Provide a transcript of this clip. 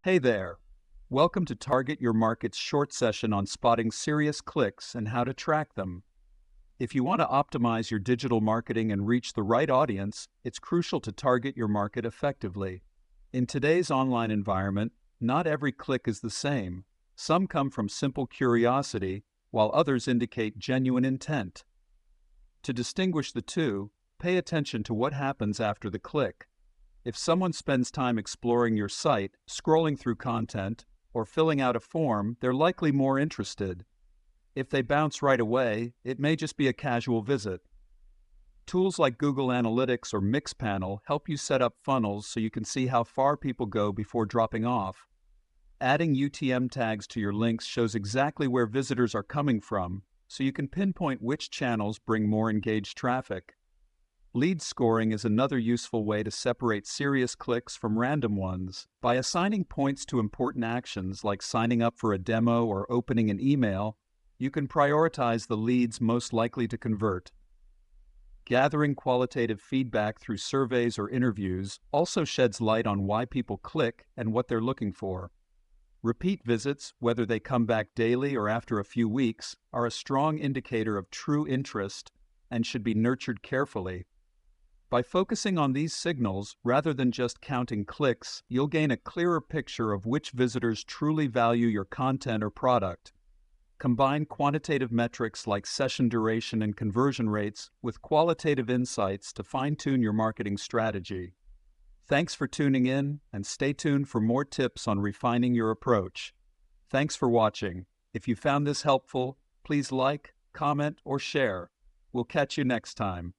Hey there. Welcome to Target Your Market's short session on spotting serious clicks and how to track them. If you want to optimize your digital marketing and reach the right audience, it's crucial to target your market effectively. In today's online environment, not every click is the same. Some come from simple curiosity, while others indicate genuine intent. To distinguish the two, pay attention to what happens after the click. If someone spends time exploring your site, scrolling through content, or filling out a form, they're likely more interested. If they bounce right away, it may just be a casual visit. Tools like Google Analytics or Mixpanel help you set up funnels so you can see how far people go before dropping off. Adding UTM tags to your links shows exactly where visitors are coming from, so you can pinpoint which channels bring more engaged traffic. Lead scoring is another useful way to separate serious clicks from random ones. By assigning points to important actions like signing up for a demo or opening an email, you can prioritize the leads most likely to convert. Gathering qualitative feedback through surveys or interviews also sheds light on why people click and what they're looking for. Repeat visits, whether they come back daily or after a few weeks, are a strong indicator of true interest and should be nurtured carefully. By focusing on these signals rather than just counting clicks, you'll gain a clearer picture of which visitors truly value your content or product. Combine quantitative metrics like session duration and conversion rates with qualitative insights to fine-tune your marketing strategy. Thanks for tuning in, and stay tuned for more tips on refining your approach. Thanks for watching. If you found this helpful, please like, comment, or share. We'll catch you next time.